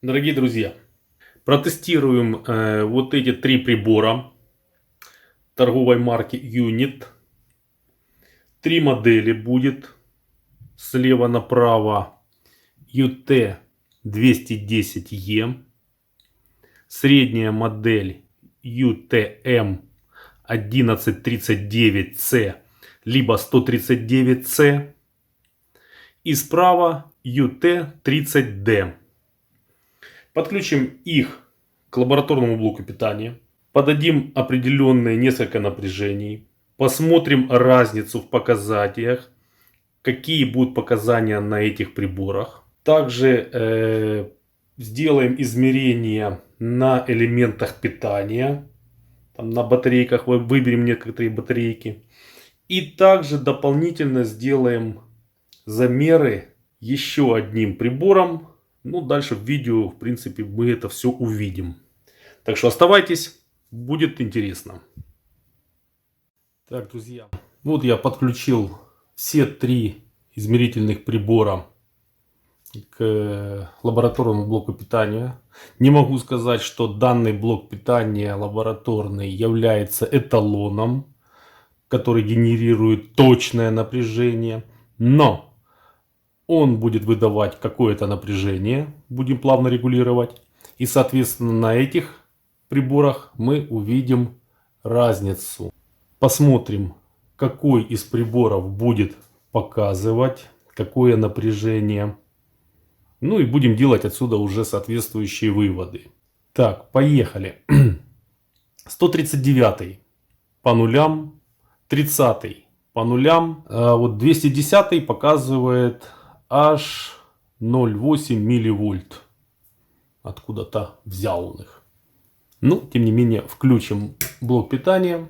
Дорогие друзья, протестируем вот эти три прибора торговой марки Unit. Три модели будет. Слева направо UT210E. Средняя модель UTM1139C либо 139C. И справа UT30D. Подключим их к лабораторному блоку питания. Подадим определенные несколько напряжений. Посмотрим разницу в показателях. Какие будут показания на этих приборах. Также сделаем измерения на элементах питания. Там на батарейках выберем некоторые батарейки. И также дополнительно сделаем замеры еще одним прибором. Ну, дальше в видео, в принципе, мы это все увидим. Так что оставайтесь, будет интересно. Так, друзья, вот я подключил все три измерительных прибора к лабораторному блоку питания. Не могу сказать, что данный блок питания лабораторный является эталоном, который генерирует точное напряжение, но он будет выдавать какое-то напряжение, будем плавно регулировать. И, соответственно, на этих приборах мы увидим разницу. Посмотрим, какой из приборов будет показывать какое напряжение. Ну и будем делать отсюда уже соответствующие выводы. Так, поехали. 139 по нулям, 30 по нулям. А вот 210 показывает аж 0,8 милливольт. Откуда-то взял он их. Ну, тем не менее, включим блок питания.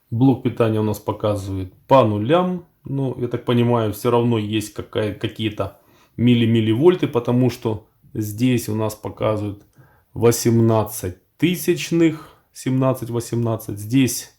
Блок питания у нас показывает по нулям. Ну, я так понимаю, все равно есть какие-то милливольты, потому что здесь у нас показывают 18 тысячных, 17-18. Здесь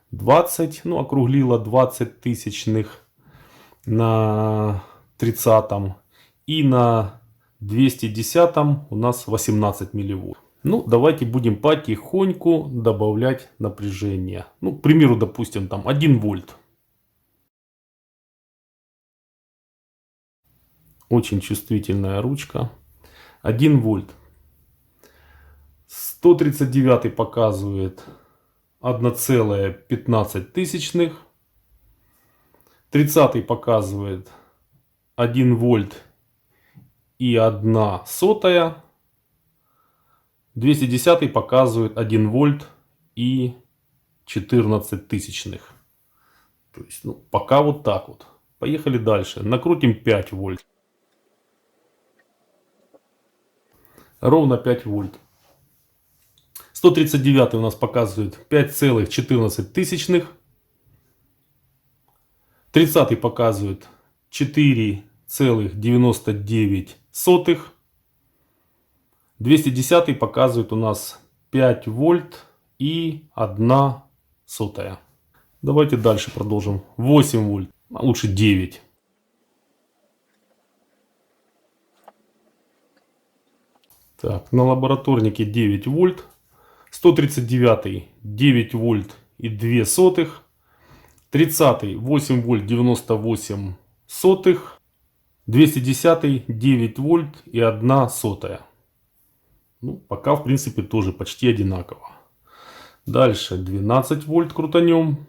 20, ну, округлила 20 тысячных на 30. И на 210 у нас 18 милливольт. Ну, давайте будем потихоньку добавлять напряжение. Ну, к примеру, допустим, там 1 вольт. Очень чувствительная ручка. 1 вольт. 139 показывает 1,15. 30 показывает 1 вольт и 1 сотая. 210 показывает 1 вольт и 14 тысячных. То есть, ну, пока вот так вот. Поехали дальше. Накрутим 5 вольт. Ровно 5 вольт. 139 у нас показывает 5,14. 30 показывает 4,99. 210 показывает у нас 5 вольт и 1 сотая. Давайте дальше продолжим. 8 вольт, а лучше 9. Так, на лабораторнике 9 вольт. 139 9 вольт и 2 сотых. 30 8 вольт 98 сотых. 210 9 вольт и 1 сотая. Ну, пока в принципе тоже почти одинаково. Дальше 12 вольт крутанем.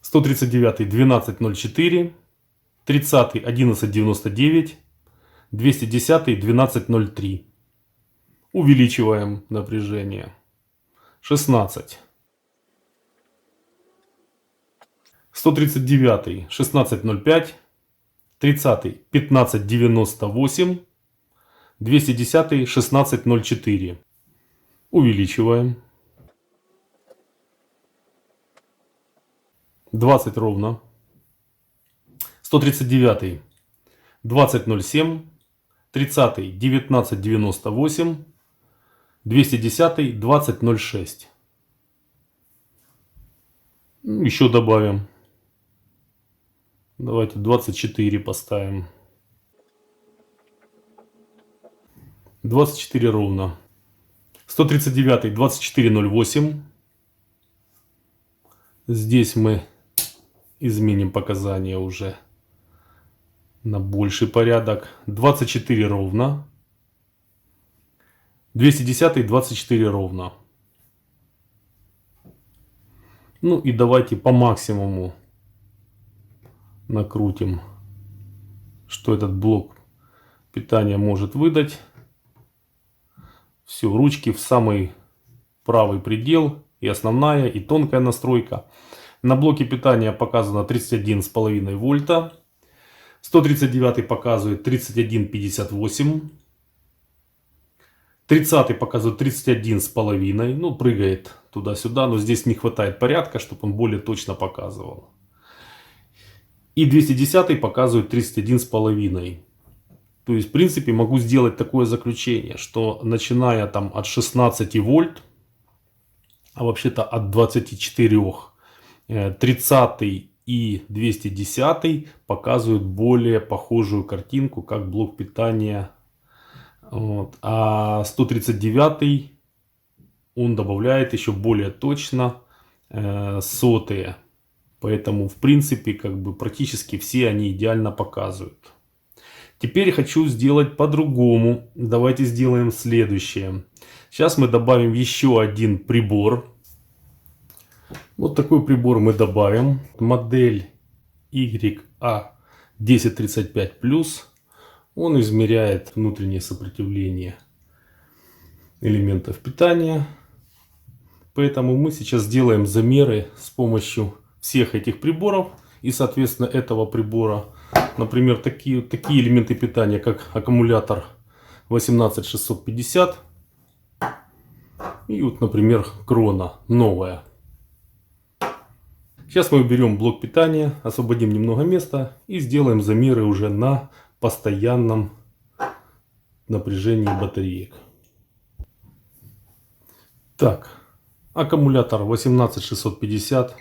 139 12,04. 30 11,99. 210 12,03. Увеличиваем напряжение. 16. 139 16,05. 30 15,98. 210 16,04. Увеличиваем. 20 ровно. 139 20,07. 30 19,98. 210 20,06. Еще добавим. Давайте 24 поставим. 24 ровно. 139 24.08. Здесь мы изменим показания уже на больший порядок. 24 ровно. 210 24 ровно. Ну и давайте по максимуму накрутим, что этот блок питания может выдать. Все, ручки в самый правый предел. И основная, и тонкая настройка. На блоке питания показано 31,5 вольта. 139 показывает 31,58. 30 показывает 31,5. Ну, прыгает туда-сюда, но здесь не хватает порядка, чтобы он более точно показывал. И 210 показывает 31,5. То есть, в принципе, могу сделать такое заключение, что начиная там от 16 вольт, а вообще-то от 24, 30 и 210 показывают более похожую картинку, как блок питания. Вот. А 139 он добавляет еще более точно сотые. Поэтому, в принципе, как бы практически все они идеально показывают. Теперь хочу сделать по-другому. Давайте сделаем следующее. Сейчас мы добавим еще один прибор. Вот такой прибор мы добавим. Модель YA1035+. Он измеряет внутреннее сопротивление элементов питания. Поэтому мы сейчас сделаем замеры с помощью всех этих приборов. И, соответственно, этого прибора. Например, такие элементы питания, как аккумулятор 18650. И вот, например, крона новая. Сейчас мы уберем блок питания, освободим немного места и сделаем замеры уже на постоянном напряжении батареек. Так, аккумулятор 18650.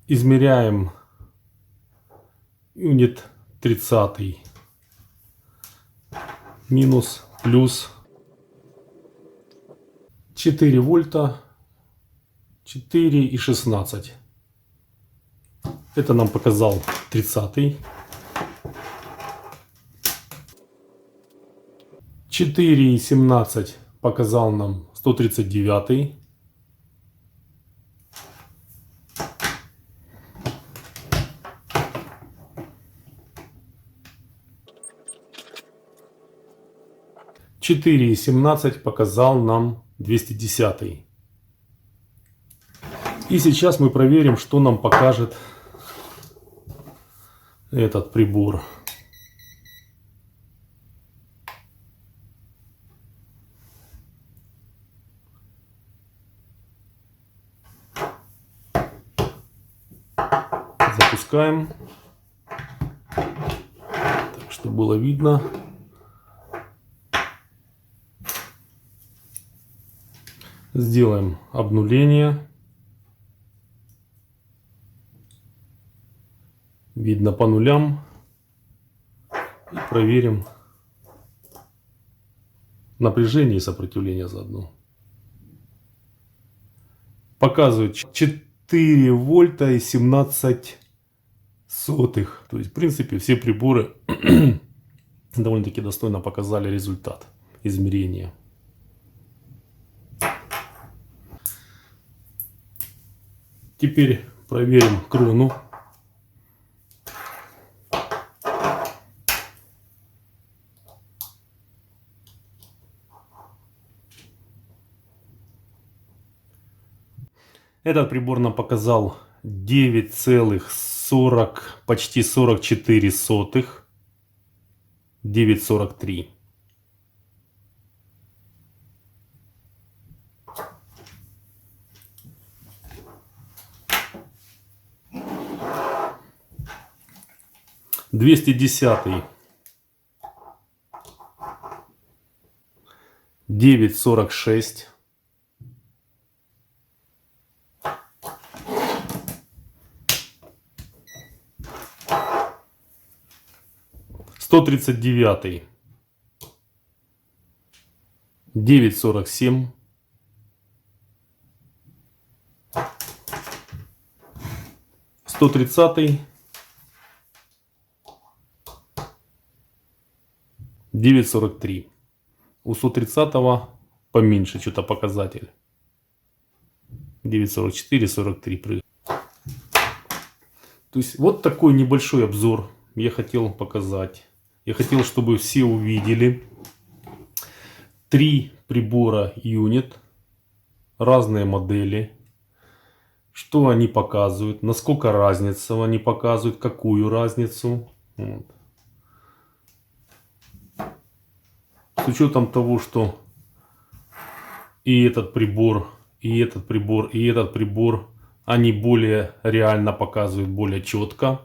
Измеряем юнит 30. Минус, плюс. 4 вольта. 4,16. Это нам показал 30. 4,17 показал нам 139. 4,17 показал нам 210. И сейчас мы проверим, что нам покажет этот прибор. Запускаем, так, чтобы было видно. Сделаем обнуление. Видно по нулям. И проверим напряжение и сопротивление заодно. Показывает 4 вольта и 17 сотых. То есть, в принципе, все приборы довольно-таки достойно показали результат измерения. Теперь проверим крону. Этот прибор нам показал 9,40, почти 44 сотых. 9,43. $210. 9,46. 139 9,47. 130 9,43. У 130 поменьше что-то показатель. 9,44, 43 прыг. То есть вот такой небольшой обзор я хотел показать. Я хотел, чтобы все увидели 3 прибора Unit, разные модели, что они показывают, насколько разницу они показывают, какую разницу. Вот. С учетом того, что и этот прибор, и этот прибор, и этот прибор, они более реально показывают, более четко.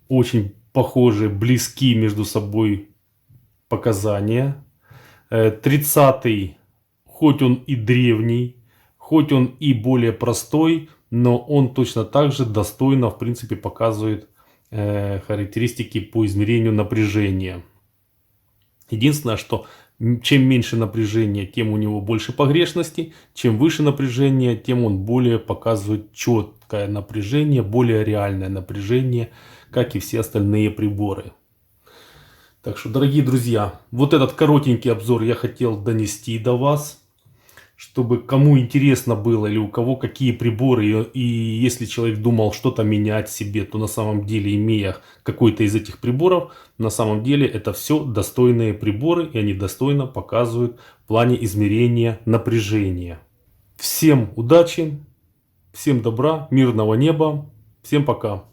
Очень похожи, близки между собой показания. 30-й, хоть он и древний, хоть он и более простой, но он точно так же достойно, в принципе, показывает характеристики по измерению напряжения. Единственное, что чем меньше напряжения, тем у него больше погрешности. Чем выше напряжение, тем он более показывает четкое напряжение, более реальное напряжение, как и все остальные приборы. Так что, дорогие друзья, вот этот коротенький обзор я хотел донести до вас, чтобы кому интересно было или у кого какие приборы, и если человек думал что-то менять себе, то на самом деле, имея какой-то из этих приборов, на самом деле это все достойные приборы, и они достойно показывают в плане измерения напряжения. Всем удачи, всем добра, мирного неба, всем пока.